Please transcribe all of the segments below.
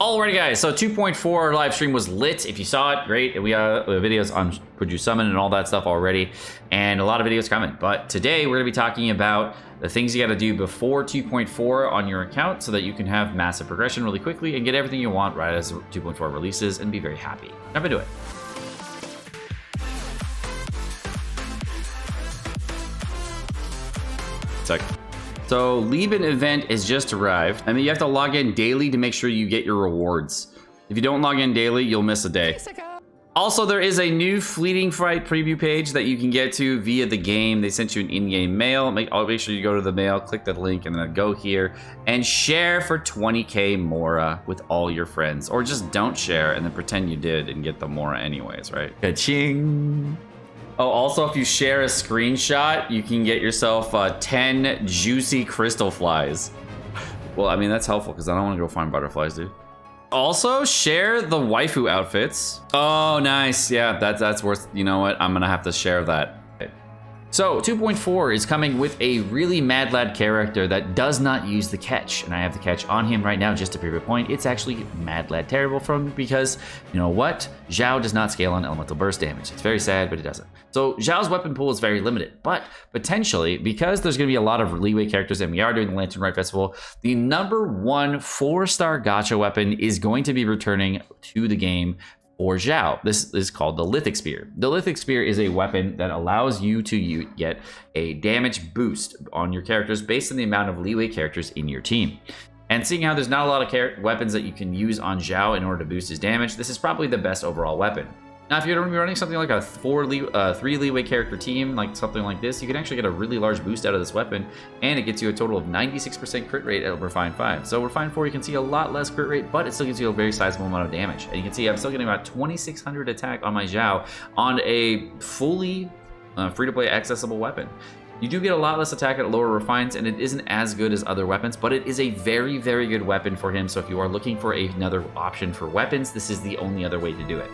Alrighty guys, so 2.4 live stream was lit. If you saw it, great. We have videos on Could You Summon and all that stuff already, and a lot of videos coming. But today we're gonna be talking about the things you gotta do before 2.4 on your account so that you can have massive progression really quickly and get everything you want right as 2.4 releases and be very happy. Jump into it. So Lieben event has just arrived. I mean, you have to log in daily to make sure you get your rewards. If you don't log in daily, you'll miss a day. Also, there is a new Fleeting Fight preview page that you can get to via the game. They sent you an in-game mail. Make sure you go to the mail, click that link, and then go here and share for 20k Mora with all your friends. Or just don't share and then pretend you did and get the Mora anyways, right? Ka-ching! Oh, also, if you share a screenshot, you can get yourself 10 juicy crystal flies. Well, I mean, that's helpful because I don't want to go find butterflies, dude. Also, share the waifu outfits. Oh, nice. Yeah, that's worth, you know what? I'm going to have to share that. So 2.4 is coming with a really mad lad character that does not use the catch, and I have the catch on him right now just to prove a point. It's actually mad lad terrible from because you know what? Xiao does not scale on elemental burst damage. It's very sad, but it doesn't. So Xiao's weapon pool is very limited, but potentially because there's going to be a lot of leeway characters and we are doing the Lantern Rite Festival, the #1 4-star gacha weapon is going to be returning to the game for Xiao. This is called the Lithic Spear. The Lithic Spear is a weapon that allows you to get a damage boost on your characters based on the amount of leeway characters in your team. And seeing how there's not a lot of weapons that you can use on Xiao in order to boost his damage, this is probably the best overall weapon. Now, if you're going to be running something like a 3 leeway character team, like something like this, you can actually get a really large boost out of this weapon, and it gets you a total of 96% crit rate at Refine 5. So Refine 4, you can see a lot less crit rate, but it still gives you a very sizable amount of damage. And you can see I'm still getting about 2600 attack on my Xiao on a fully free-to-play accessible weapon. You do get a lot less attack at lower refines, and it isn't as good as other weapons, but it is a very, very good weapon for him. So if you are looking for another option for weapons, this is the only other way to do it.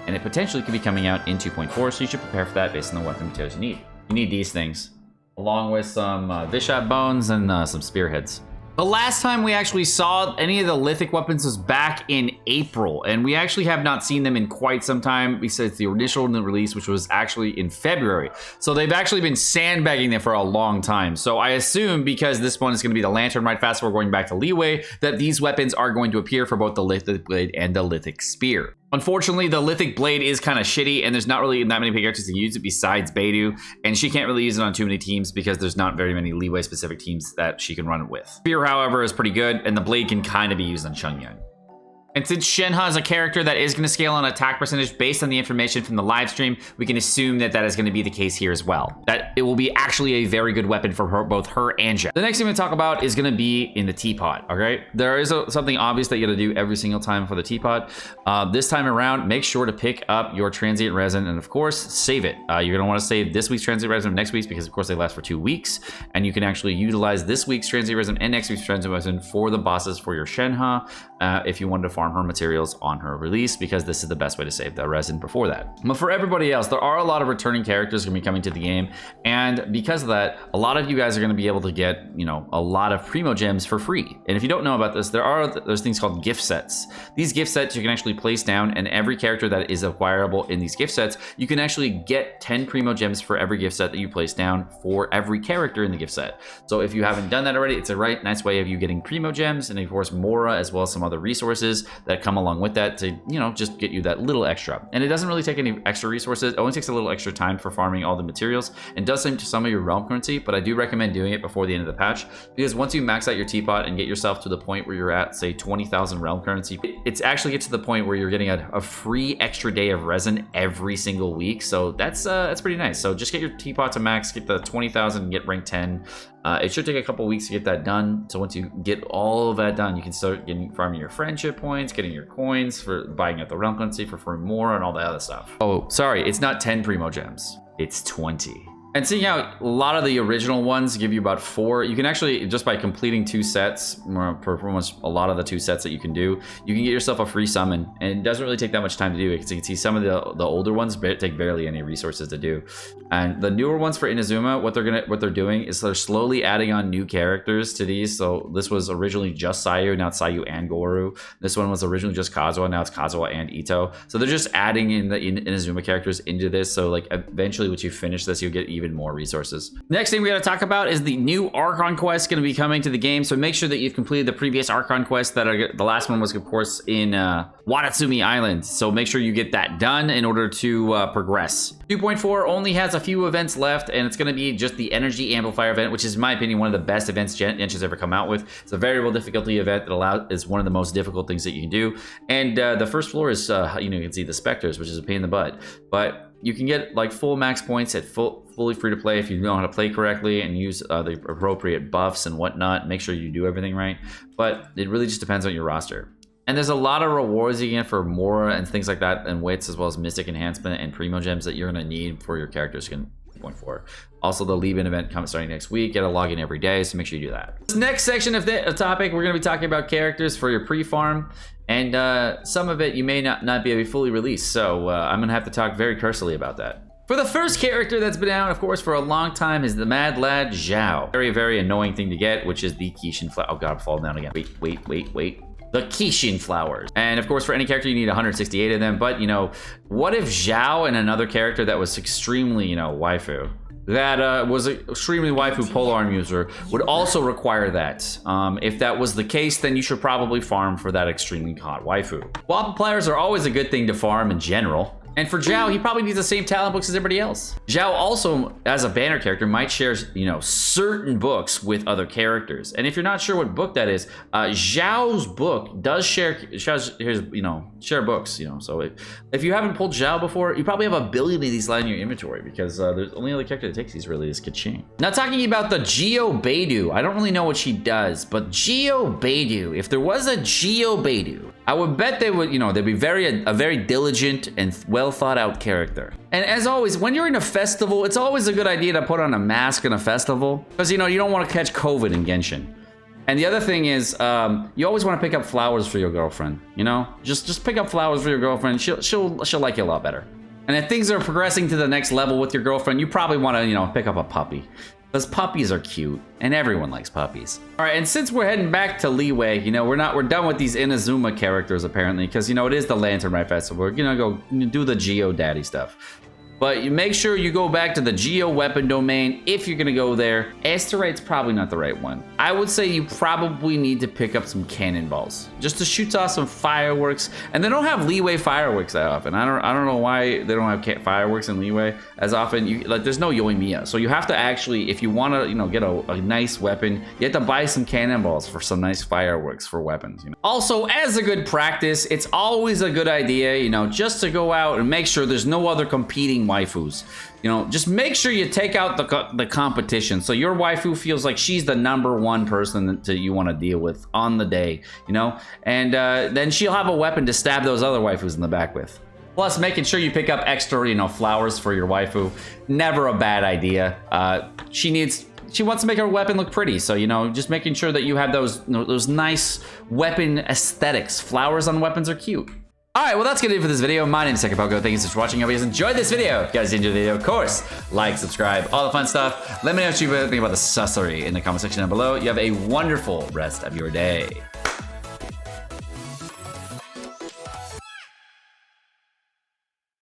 And it potentially could be coming out in 2.4, so you should prepare for that based on the weapon materials you need. You need these things, along with some Bishop Bones and some Spearheads. The last time we actually saw any of the Lithic weapons was back in April, and we actually have not seen them in quite some time besides the initial release, which was actually in February. So they've actually been sandbagging them for a long time. So I assume because this one is going to be the Lantern Rite Festival, we're going back to Leeway, that these weapons are going to appear for both the Lithic Blade and the Lithic Spear. Unfortunately, the Lithic Blade is kind of shitty, and there's not really that many characters to use it besides Beidou, and she can't really use it on too many teams because there's not very many leeway-specific teams that she can run it with. Spear, however, is pretty good, and the Blade can kind of be used on Shenhe. And since Shenhe is a character that is going to scale on attack percentage based on the information from the live stream, we can assume that that is going to be the case here as well. That it will be actually a very good weapon for her, both her and Xiao. The next thing we talk about is going to be in the Teapot, okay? There is something obvious that you got to do every single time for the Teapot. This time around, make sure to pick up your Transient Resin and, of course, save it. You're going to want to save this week's Transient Resin and next week's because, of course, they last for 2 weeks. And you can actually utilize this week's Transient Resin and next week's Transient Resin for the bosses for your Shenhe if you wanted to farm her materials on her release, because this is the best way to save the resin before that. But for everybody else, there are a lot of returning characters going to be coming to the game, and because of that, a lot of you guys are going to be able to get, you know, a lot of primo gems for free. And if you don't know about this, there's things called gift sets. These gift sets you can actually place down, and every character that is acquirable in these gift sets, you can actually get 10 primo gems for every gift set that you place down for every character in the gift set. So if you haven't done that already, it's a nice way of you getting primo gems, and of course Mora, as well as some other resources that come along with that to, you know, just get you that little extra. And it doesn't really take any extra resources. It only takes a little extra time for farming all the materials and does seem to some of your realm currency, but I do recommend doing it before the end of the patch, because once you max out your Teapot and get yourself to the point where you're at, say, 20,000 realm currency, it's actually get to the point where you're getting a free extra day of resin every single week. So that's pretty nice. So just get your Teapot to max, get the 20,000 and get rank 10. It should take a couple weeks to get that done. So once you get all of that done, you can start farming your friendship points, getting your coins for buying out the realm currency for more and all that other stuff. Oh, sorry, it's not 10 primo gems. It's 20. And seeing how a lot of the original ones give you about 4, you can actually, just by completing 2 sets, for almost a lot of the 2 sets that you can do, you can get yourself a free summon. And it doesn't really take that much time to do it, because you can see some of the older ones take barely any resources to do. And the newer ones for Inazuma, what they're doing is they're slowly adding on new characters to these. So this was originally just Sayu, now it's Sayu and Goru. This one was originally just Kazuha, now it's Kazuha and Ito. So they're just adding in the Inazuma characters into this. So like eventually, once you finish this, you'll get even more resources. Next thing we gotta talk about is the new Archon quest going to be coming to the game. So make sure that you've completed the previous Archon quest. The last one was, of course, in Watatsumi Island. So make sure you get that done in order to progress. 2.4 only has a few events left, and it's going to be just the Energy Amplifier event, which is, in my opinion, one of the best events Genshin's ever come out with. It's a variable difficulty event that is one of the most difficult things that you can do. And the first floor is, you can see the Spectres, which is a pain in the butt. But you can get like full max points at fully free to play if you know how to play correctly and use the appropriate buffs and whatnot. Make sure you do everything right. But it really just depends on your roster. And there's a lot of rewards you get for Mora and things like that, and wits, as well as Mystic Enhancement and Primo Gems that you're going to need for your characters. 2.4. Also, the Leave-In event starting next week. Get a login every day, so make sure you do that. This next section of the topic, we're going to be talking about characters for your pre-farm. And some of it you may not be able to fully release, so I'm going to have to talk very cursily about that. For the first character that's been out, of course, for a long time is the Mad Lad Xiao. Very, very annoying thing to get, which is the Kishin Flower. Oh god, I'm falling down again. Wait. The Kishin flowers. And of course, for any character, you need 168 of them. But, what if Xiao and another character that was extremely, waifu, that was an extremely waifu polearm user, would also require that. If that was the case, then you should probably farm for that extremely hot waifu. Wappa pliers are always a good thing to farm in general. And for Xiao, he probably needs the same talent books as everybody else. Xiao also, as a banner character, might share, certain books with other characters. And if you're not sure what book that is, Xiao's book does share books, So if you haven't pulled Xiao before, you probably have a billion of these lying in your inventory, because there's only other character that takes these really is Kachin. Now talking about the Geo Beidou, I don't really know what she does, but Geo Beidou, if there was a Geo Beidou, I would bet they would, they'd be a very diligent and well thought out character. And as always, when you're in a festival, it's always a good idea to put on a mask in a festival, because you don't want to catch COVID in Genshin. And the other thing is, you always want to pick up flowers for your girlfriend. Just pick up flowers for your girlfriend. She'll like you a lot better. And if things are progressing to the next level with your girlfriend, you probably want to pick up a puppy. Because puppies are cute, and everyone likes puppies. All right, and since we're heading back to Liyue, we're done with these Inazuma characters apparently, because it is the Lantern Rite Festival. We're gonna go do the Geo Daddy stuff. But you make sure you go back to the Geo Weapon domain if you're gonna go there. Asterite's probably not the right one. I would say you probably need to pick up some cannonballs just to shoot off some fireworks. And they don't have Liyue fireworks that often. I don't know why they don't have fireworks in Liyue as often. There's no Yoimiya, so you have to actually, if you want to get a nice weapon, you have to buy some cannonballs for some nice fireworks for weapons. Also, as a good practice, it's always a good idea, just to go out and make sure there's no other competing waifus. Just make sure you take out the competition, so your waifu feels like she's the #1 person that you want to deal with on the day, and then she'll have a weapon to stab those other waifus in the back with. Plus, making sure you pick up extra, flowers for your waifu, never a bad idea. She wants to make her weapon look pretty, so just making sure that you have those nice weapon aesthetics. Flowers on weapons are cute. Alright, well that's gonna do it for this video. My name is Sekapoko. Thank you so much for watching. I hope you guys enjoyed this video. If you guys enjoyed the video, of course, like, subscribe, all the fun stuff. Let me know what you think about the sussery in the comment section down below. You have a wonderful rest of your day.